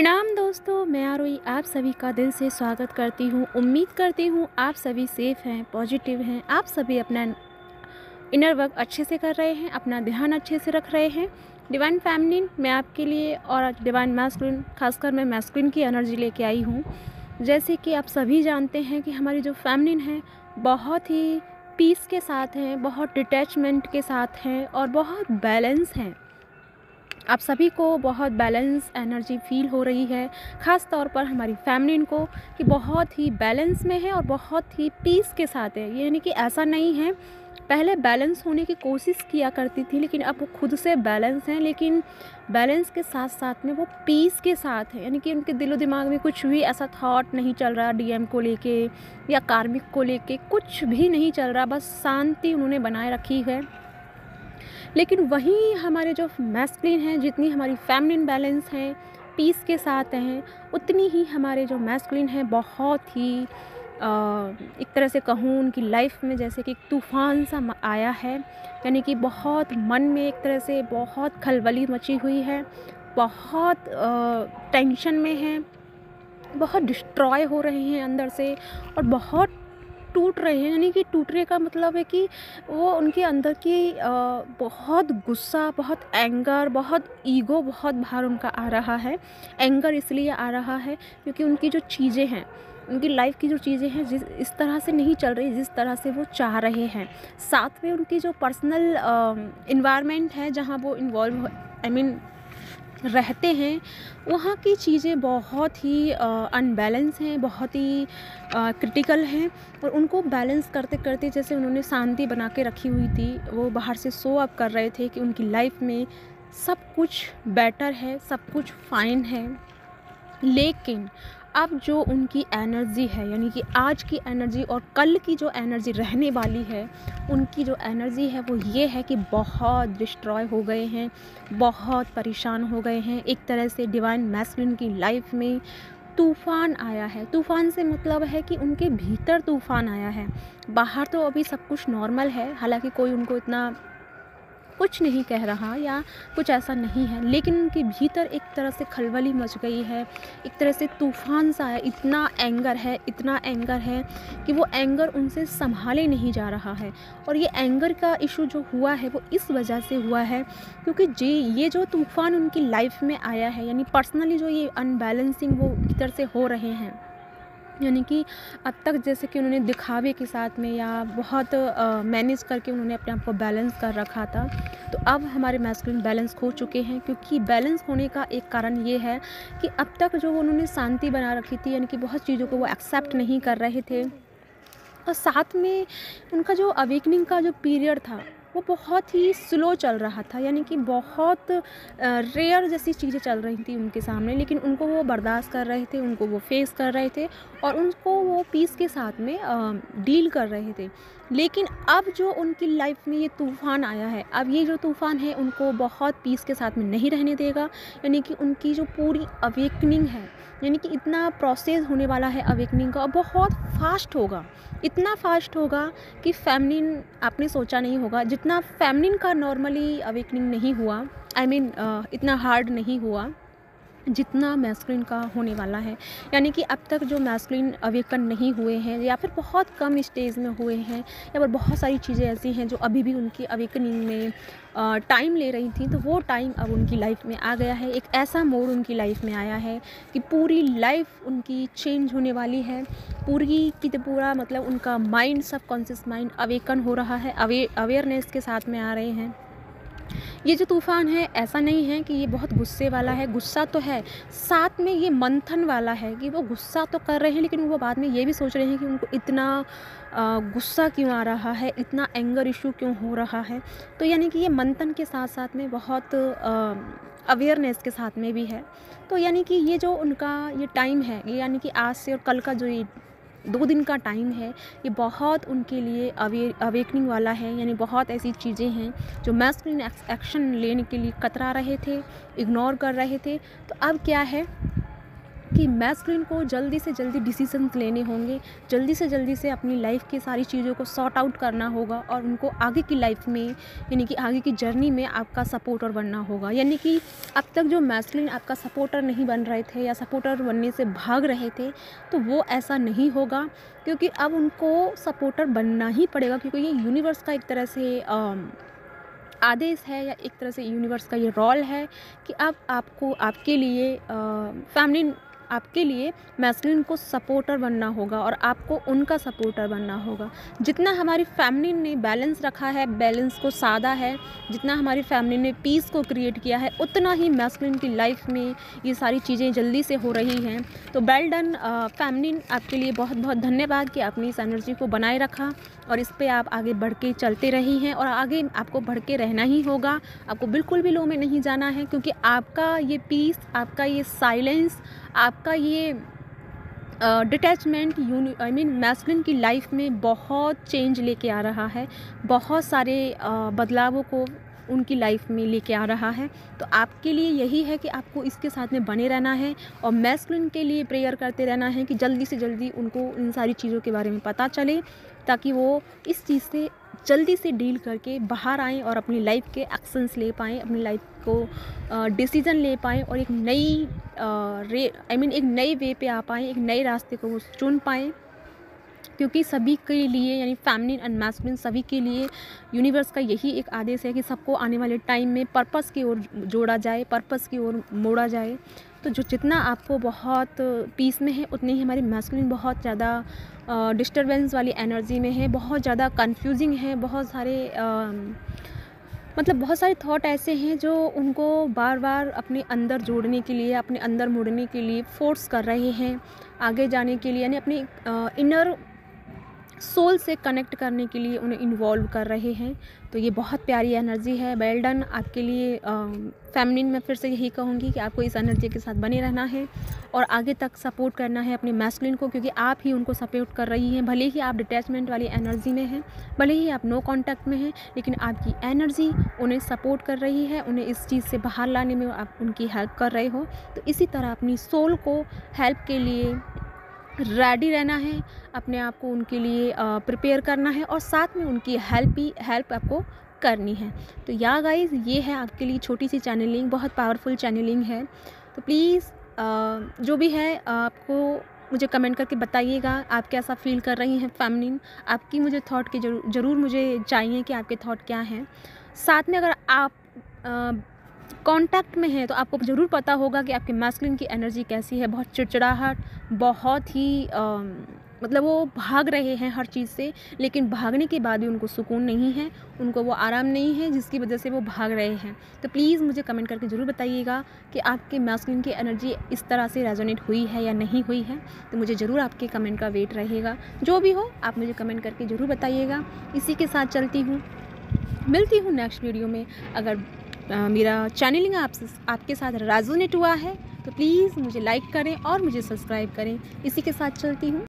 प्रणाम दोस्तों, मैं आरोही आप सभी का दिल से स्वागत करती हूँ। उम्मीद करती हूँ आप सभी सेफ़ हैं, पॉजिटिव हैं, आप सभी अपना इनर वर्क अच्छे से कर रहे हैं, अपना ध्यान अच्छे से रख रहे हैं। डिवाइन फेमिनिन मैं आपके लिए और डिवाइन मैस्कुलिन, खासकर मैं मैस्कुलिन की एनर्जी लेके आई हूँ। जैसे कि आप सभी जानते हैं कि हमारी जो फेमिनिन है बहुत ही पीस के साथ हैं, बहुत डिटैचमेंट के साथ हैं और बहुत बैलेंस हैं। आप सभी को बहुत बैलेंस एनर्जी फील हो रही है, ख़ास तौर पर हमारी फेमिनिन को, कि बहुत ही बैलेंस में है और बहुत ही पीस के साथ है। यानी कि ऐसा नहीं है, पहले बैलेंस होने की कोशिश किया करती थी लेकिन अब वो खुद से बैलेंस हैं, लेकिन बैलेंस के साथ साथ में वो पीस के साथ है। यानी कि उनके दिलो दिमाग में कुछ भी ऐसा थॉट नहीं चल रहा डीएम को लेके या कार्मिक को लेके, कुछ भी नहीं चल रहा, बस शांति उन्होंने बनाए रखी है। लेकिन वहीं हमारे जो मैस्कुलिन हैं, जितनी हमारी फेमिनिन बैलेंस है, पीस के साथ हैं, उतनी ही हमारे जो मैस्कुलिन हैं बहुत ही एक तरह से कहूँ उनकी लाइफ में जैसे कि एक तूफ़ान सा आया है। यानी कि बहुत मन में एक तरह से बहुत खलबली मची हुई है, बहुत टेंशन में हैं, बहुत डिस्ट्रॉय हो रहे हैं अंदर से और बहुत टूट रहे हैं। यानी कि टूटने का मतलब है कि वो उनके अंदर की बहुत गुस्सा, बहुत एंगर, बहुत ईगो, बहुत बाहर उनका आ रहा है। एंगर इसलिए आ रहा है क्योंकि उनकी जो चीज़ें हैं, उनकी लाइफ की जो चीज़ें हैं इस तरह से नहीं चल रही जिस तरह से वो चाह रहे हैं। साथ में उनकी जो पर्सनल इन्वायरमेंट है जहाँ वो इन्वॉल्व रहते हैं, वहाँ की चीज़ें बहुत ही अनबैलेंस हैं, बहुत ही क्रिटिकल हैं। और उनको बैलेंस करते करते जैसे उन्होंने शांति बना के रखी हुई थी, वो बाहर से शो अप कर रहे थे कि उनकी लाइफ में सब कुछ बेटर है, सब कुछ फाइन है। लेकिन अब जो उनकी एनर्जी है, यानी कि आज की एनर्जी और कल की जो एनर्जी रहने वाली है, उनकी जो एनर्जी है वो ये है कि बहुत डिस्ट्रॉय हो गए हैं, बहुत परेशान हो गए हैं। एक तरह से डिवाइन मैस्कुलिन की लाइफ में तूफ़ान आया है। तूफ़ान से मतलब है कि उनके भीतर तूफ़ान आया है। बाहर तो अभी सब कुछ नॉर्मल है, हालांकि कोई उनको इतना कुछ नहीं कह रहा या कुछ ऐसा नहीं है, लेकिन उनके भीतर एक तरह से खलबली मच गई है, एक तरह से तूफ़ान सा है। इतना एंगर है, इतना एंगर है कि वो एंगर उनसे संभाले नहीं जा रहा है। और ये एंगर का इशू जो हुआ है वो इस वजह से हुआ है क्योंकि ये जो तूफ़ान उनकी लाइफ में आया है, यानी पर्सनली जो ये अनबैलेंसिंग वो भीतर से हो रहे हैं। यानी कि अब तक जैसे कि उन्होंने दिखावे के साथ में या बहुत मैनेज करके उन्होंने अपने आप को बैलेंस कर रखा था, तो अब हमारे मैस्कुलिन बैलेंस खो चुके हैं। क्योंकि बैलेंस होने का एक कारण ये है कि अब तक जो उन्होंने शांति बना रखी थी, यानी कि बहुत चीज़ों को वो एक्सेप्ट नहीं कर रहे थे। और साथ में उनका जो अवेकनिंग का जो पीरियड था वो बहुत ही स्लो चल रहा था। यानी कि बहुत रेयर जैसी चीज़ें चल रही थी उनके सामने, लेकिन उनको वो बर्दाश्त कर रहे थे, उनको वो फेस कर रहे थे और उनको वो पीस के साथ में डील कर रहे थे। लेकिन अब जो उनकी लाइफ में ये तूफ़ान आया है, अब ये जो तूफ़ान है उनको बहुत पीस के साथ में नहीं रहने देगा। यानी कि उनकी जो पूरी अवेकनिंग है, यानी कि इतना प्रोसेस होने वाला है अवेकनिंग का, बहुत फास्ट होगा। इतना फास्ट होगा कि फेमिनिन आपने सोचा नहीं होगा, जितना फेमिनिन का नॉर्मली अवेकनिंग नहीं हुआ, इतना हार्ड नहीं हुआ जितना मैस्कुलिन का होने वाला है। यानी कि अब तक जो मैस्कुलिन अवेकन नहीं हुए हैं या फिर बहुत कम स्टेज में हुए हैं, या फिर बहुत सारी चीज़ें ऐसी हैं जो अभी भी उनकी अवेकनिंग में टाइम ले रही थी, तो वो टाइम अब उनकी लाइफ में आ गया है। एक ऐसा मोड़ उनकी लाइफ में आया है कि पूरी लाइफ उनकी चेंज होने वाली है। पूरी की पूरा मतलब उनका माइंड, सबकॉन्शियस माइंड अवेकन हो रहा है, अवेयरनेस के साथ में आ रहे हैं। ये जो तूफ़ान है ऐसा नहीं है कि ये बहुत गुस्से वाला है, गुस्सा तो है, साथ में ये मंथन वाला है कि वो गुस्सा तो कर रहे हैं लेकिन वो बाद में ये भी सोच रहे हैं कि उनको इतना गुस्सा क्यों आ रहा है, इतना एंगर इशू क्यों हो रहा है। तो यानी कि ये मंथन के साथ साथ में बहुत अवेयरनेस के साथ में भी है। तो यानी कि ये जो उनका ये टाइम है, ये यानी कि आज से और कल का जो ये 2 दिन का टाइम है, ये बहुत उनके लिए अवेकनिंग वाला है। यानी बहुत ऐसी चीज़ें हैं जो मैस्कुलिन एक्शन लेने के लिए कतरा रहे थे, इग्नोर कर रहे थे। तो अब क्या है कि मैस्कुलिन को जल्दी से जल्दी डिसीजंस लेने होंगे, जल्दी से जल्दी से अपनी लाइफ की सारी चीज़ों को सॉर्ट आउट करना होगा और उनको आगे की लाइफ में यानी कि आगे की जर्नी में आपका सपोर्टर बनना होगा। यानी कि अब तक जो मैस्कुलिन आपका सपोर्टर नहीं बन रहे थे या सपोर्टर बनने से भाग रहे थे, तो वो ऐसा नहीं होगा, क्योंकि अब उनको सपोर्टर बनना ही पड़ेगा, क्योंकि ये यूनिवर्स का एक तरह से आदेश है या एक तरह से यूनिवर्स का ये रोल है कि अब आपको आपके लिए फैमिली आपके लिए मैस्कुलिन को सपोर्टर बनना होगा और आपको उनका सपोर्टर बनना होगा। जितना हमारी फैमिली ने बैलेंस रखा है, बैलेंस को साधा है, जितना हमारी फैमिली ने पीस को क्रिएट किया है, उतना ही मैस्कुलिन की लाइफ में ये सारी चीज़ें जल्दी से हो रही हैं। तो वेल डन फैमिली, आपके लिए बहुत बहुत धन्यवाद कि आपने इस एनर्जी को बनाए रखा और इस पे आप आगे बढ़ के चलते रही हैं और आगे आपको बढ़ के रहना ही होगा। आपको बिल्कुल भी लो में नहीं जाना है, क्योंकि आपका ये पीस, आपका ये साइलेंस, आपका ये डिटैचमेंट मैस्कुलिन की लाइफ में बहुत चेंज लेके आ रहा है, बहुत सारे बदलावों को उनकी लाइफ में लेके आ रहा है। तो आपके लिए यही है कि आपको इसके साथ में बने रहना है और मैस्कुलिन के लिए प्रेयर करते रहना है कि जल्दी से जल्दी उनको इन सारी चीज़ों के बारे में पता चले, ताकि वो इस चीज़ से जल्दी से डील करके बाहर आएँ और अपनी लाइफ के एक्शंस ले पाएँ, अपनी लाइफ को डिसीज़न ले पाएँ और एक नई एक नए वे पे आ पाएँ, एक नए रास्ते को वो चुन पाएँ। क्योंकि सभी के लिए यानी फैमिली एंड मैस्कुलिन सभी के लिए यूनिवर्स का यही एक आदेश है कि सबको आने वाले टाइम में पर्पस की ओर जोड़ा जाए, पर्पस की ओर मोड़ा जाए। तो जितना आपको बहुत पीस में है, उतनी ही हमारी मैस्कुलिन बहुत ज़्यादा डिस्टर्बेंस वाली एनर्जी में है, बहुत ज़्यादा कंफ्यूजिंग है, बहुत सारे थॉट ऐसे हैं जो उनको बार बार अपने अंदर जोड़ने के लिए, अपने अंदर मुड़ने के लिए फोर्स कर रहे हैं आगे जाने के लिए, यानी अपने इनर सोल से कनेक्ट करने के लिए उन्हें इन्वॉल्व कर रहे हैं। तो ये बहुत प्यारी एनर्जी है। वेल डन आपके लिए फैमिली में फिर से यही कहूँगी कि आपको इस एनर्जी के साथ बने रहना है और आगे तक सपोर्ट करना है अपने मैस्कुलिन को, क्योंकि आप ही उनको सपोर्ट कर रही हैं। भले ही आप डिटैचमेंट वाली एनर्जी में हैं, भले ही आप नो कांटेक्ट में हैं, लेकिन आपकी एनर्जी उन्हें सपोर्ट कर रही है, उन्हें इस चीज़ से बाहर लाने में आप उनकी हेल्प कर रहे हो। तो इसी तरह अपनी सोल को हेल्प के लिए रेडी रहना है, अपने आप को उनके लिए प्रिपेयर करना है और साथ में उनकी हेल्प आपको करनी है। तो या गाइस, ये है आपके लिए छोटी सी चैनलिंग, बहुत पावरफुल चैनलिंग है। तो प्लीज़ जो भी है आपको मुझे कमेंट करके बताइएगा आप कैसा फील कर रही हैं फैमिली। आपकी मुझे थॉट के ज़रूर मुझे चाहिए कि आपके थॉट क्या हैं। साथ में अगर आप कांटेक्ट में है तो आपको ज़रूर पता होगा कि आपके मैस्कुलिन की एनर्जी कैसी है। बहुत चिड़चिड़ाहट, बहुत ही वो भाग रहे हैं हर चीज़ से, लेकिन भागने के बाद भी उनको सुकून नहीं है, उनको वो आराम नहीं है, जिसकी वजह से वो भाग रहे हैं। तो प्लीज़ मुझे कमेंट करके ज़रूर बताइएगा कि आपके मैस्कुलिन की एनर्जी इस तरह से रेजोनेट हुई है या नहीं हुई है। तो मुझे ज़रूर आपके कमेंट का वेट रहेगा। जो भी हो आप मुझे कमेंट करके ज़रूर बताइएगा। इसी के साथ चलती हूँ, मिलती हूँ नेक्स्ट वीडियो में। अगर मेरा चैनलिंग आपके साथ रेजोनेट हुआ है तो प्लीज़ मुझे लाइक करें और मुझे सब्सक्राइब करें। इसी के साथ चलती हूँ।